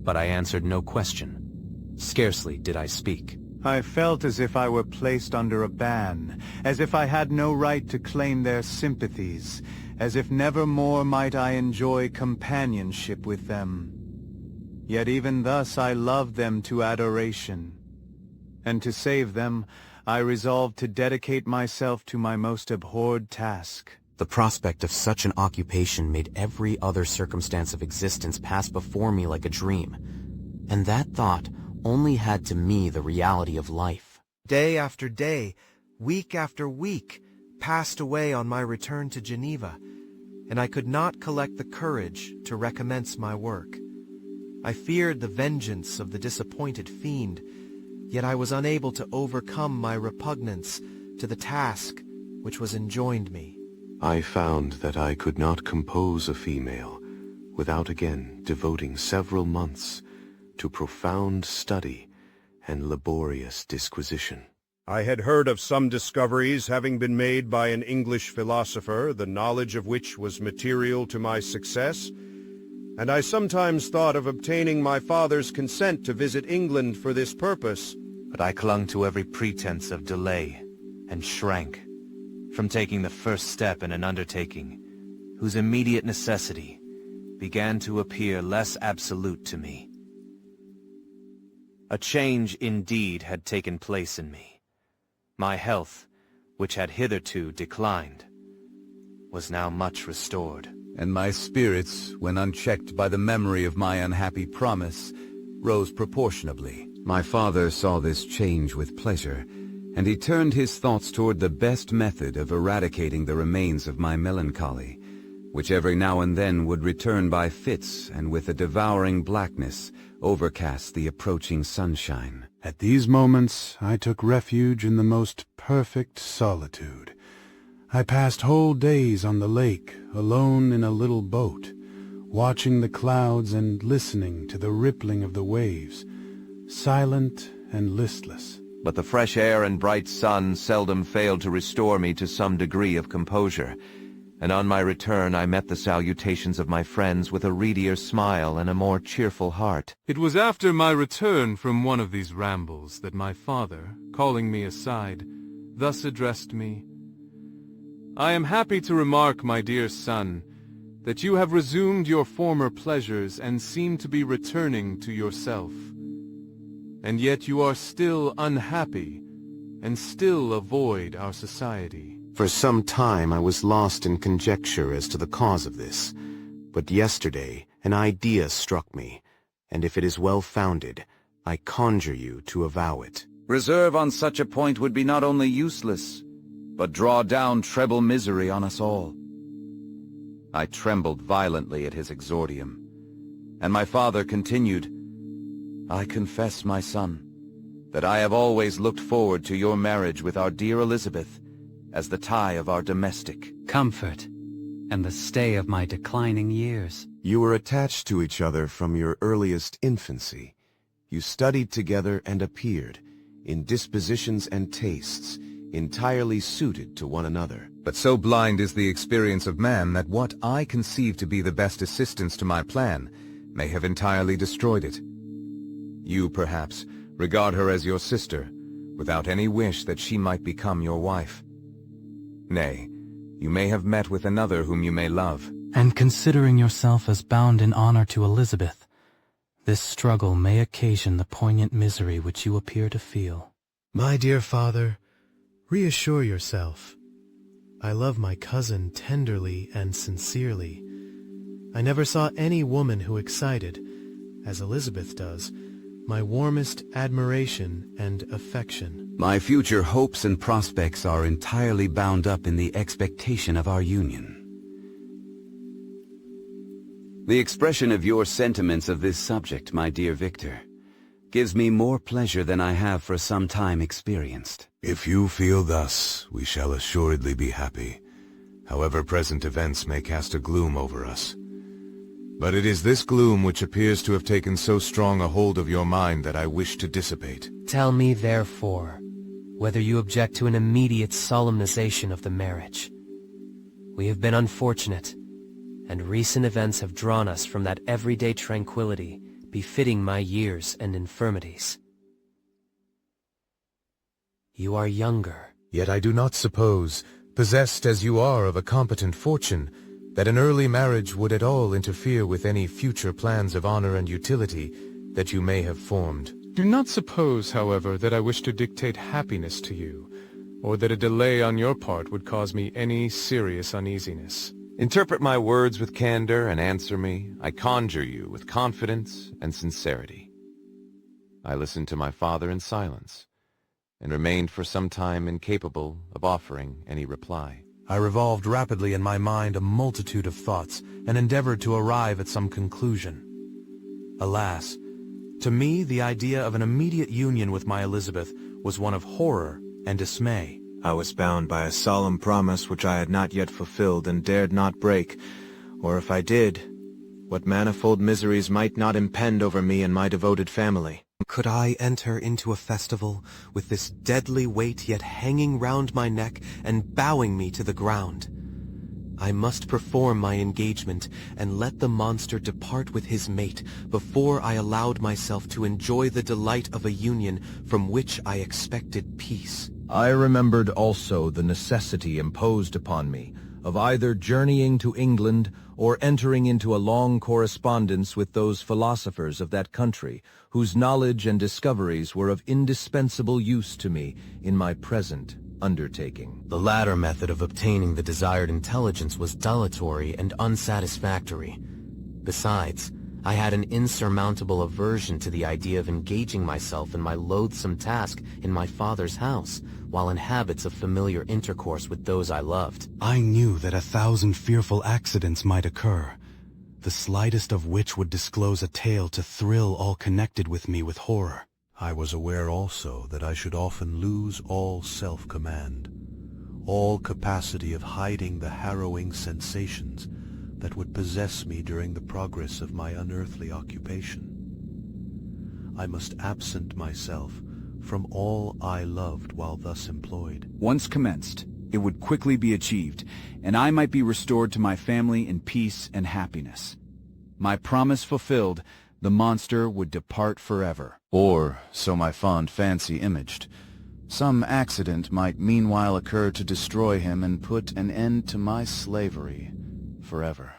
Speaker 4: but I answered no question. Scarcely did I speak.
Speaker 2: I felt as if I were placed under a ban, as if I had no right to claim their sympathies, as if never more might I enjoy companionship with them. Yet even thus I loved them to adoration, and to save them, I resolved to dedicate myself to my most abhorred task.
Speaker 4: The prospect of such an occupation made every other circumstance of existence pass before me like a dream, and that thought only had to me the reality of life. Day after day, week after week, passed away on my return to Geneva, and I could not collect the courage to recommence my work. I feared the vengeance of the disappointed fiend, yet I was unable to overcome my repugnance to the task which was enjoined me.
Speaker 11: I found that I could not compose a female without again devoting several months to profound study and laborious disquisition.
Speaker 19: I had heard of some discoveries having been made by an English philosopher, the knowledge of which was material to my success, and I sometimes thought of obtaining my father's consent to visit England for this purpose.
Speaker 6: But I clung to every pretense of delay, and shrank from taking the first step in an undertaking whose immediate necessity began to appear less absolute to me. A change indeed had taken place in me. My health, which had hitherto declined, was now much restored.
Speaker 8: And my spirits, when unchecked by the memory of my unhappy promise, rose proportionably. My father saw this change with pleasure, and he turned his thoughts toward the best method of eradicating the remains of my melancholy, which every now and then would return by fits and with a devouring blackness overcast the approaching sunshine.
Speaker 2: At these moments I took refuge in the most perfect solitude. I passed whole days on the lake, alone in a little boat, watching the clouds and listening to the rippling of the waves, silent and listless.
Speaker 1: But the fresh air and bright sun seldom failed to restore me to some degree of composure, and on my return I met the salutations of my friends with a readier smile and a more cheerful heart.
Speaker 25: It was after my return from one of these rambles that my father, calling me aside, thus addressed me. "I am happy to remark, my dear son, that you have resumed your former pleasures and seem to be returning to yourself. And yet you are still unhappy, and still avoid our society."
Speaker 11: For some time I was lost in conjecture as to the cause of this, but yesterday an idea struck me, and if it is well founded, I conjure you to avow it.
Speaker 15: Reserve on such a point would be not only useless, but draw down treble misery on us all. I trembled violently at his exordium, and my father continued, I confess, my son, that I have always looked forward to your marriage with our dear Elizabeth as the tie of our domestic
Speaker 9: comfort and the stay of my declining years.
Speaker 10: You were attached to each other from your earliest infancy. You studied together and appeared, in dispositions and tastes, entirely suited to one another.
Speaker 1: But so blind is the experience of man that what I conceive to be the best assistance to my plan may have entirely destroyed it. You, perhaps, regard her as your sister, without any wish that she might become your wife. Nay, you may have met with another whom you may love.
Speaker 14: And considering yourself as bound in honor to Elizabeth, this struggle may occasion the poignant misery which you appear to feel.
Speaker 2: My dear father, reassure yourself. I love my cousin tenderly and sincerely. I never saw any woman who excited, as Elizabeth does, my warmest admiration and affection.
Speaker 8: My future hopes and prospects are entirely bound up in the expectation of our union. The expression of your sentiments of this subject, my dear Victor, gives me more pleasure than I have for some time experienced.
Speaker 10: If you feel thus, we shall assuredly be happy, however present events may cast a gloom over us. But it is this gloom which appears to have taken so strong a hold of your mind that I wish to dissipate.
Speaker 4: Tell me, therefore, whether you object to an immediate solemnization of the marriage. We have been unfortunate, and recent events have drawn us from that everyday tranquility befitting my years and infirmities. You are younger.
Speaker 12: Yet I do not suppose, possessed as you are of a competent fortune, that an early marriage would at all interfere with any future plans of honor and utility that you may have formed.
Speaker 25: Do not suppose, however, that I wish to dictate happiness to you, or that a delay on your part would cause me any serious uneasiness.
Speaker 1: Interpret my words with candor and answer me, I conjure you, with confidence and sincerity. I listened to my father in silence, and remained for some time incapable of offering any reply.
Speaker 2: I revolved rapidly in my mind a multitude of thoughts, and endeavored to arrive at some conclusion. Alas, to me the idea of an immediate union with my Elizabeth was one of horror and dismay.
Speaker 20: I was bound by a solemn promise which I had not yet fulfilled and dared not break, or if I did, what manifold miseries might not impend over me and my devoted family.
Speaker 4: Could I enter into a festival with this deadly weight yet hanging round my neck and bowing me to the ground? I must perform my engagement and let the monster depart with his mate before I allowed myself to enjoy the delight of a union from which I expected peace.
Speaker 1: I remembered also the necessity imposed upon me of either journeying to England or entering into a long correspondence with those philosophers of that country whose knowledge and discoveries were of indispensable use to me in my present undertaking.
Speaker 4: The latter method of obtaining the desired intelligence was dilatory and unsatisfactory. Besides, I had an insurmountable aversion to the idea of engaging myself in my loathsome task in my father's house, while in habits of familiar intercourse with those I loved.
Speaker 3: I knew that 1,000 fearful accidents might occur, the slightest of which would disclose a tale to thrill all connected with me with horror.
Speaker 2: I was aware also that I should often lose all self-command, all capacity of hiding the harrowing sensations that would possess me during the progress of my unearthly occupation. I must absent myself from all I loved while thus employed.
Speaker 15: Once commenced, it would quickly be achieved, and I might be restored to my family in peace and happiness. My promise fulfilled, the monster would depart forever. Or, so my fond fancy imaged, some accident might meanwhile occur to destroy him and put an end to my slavery forever.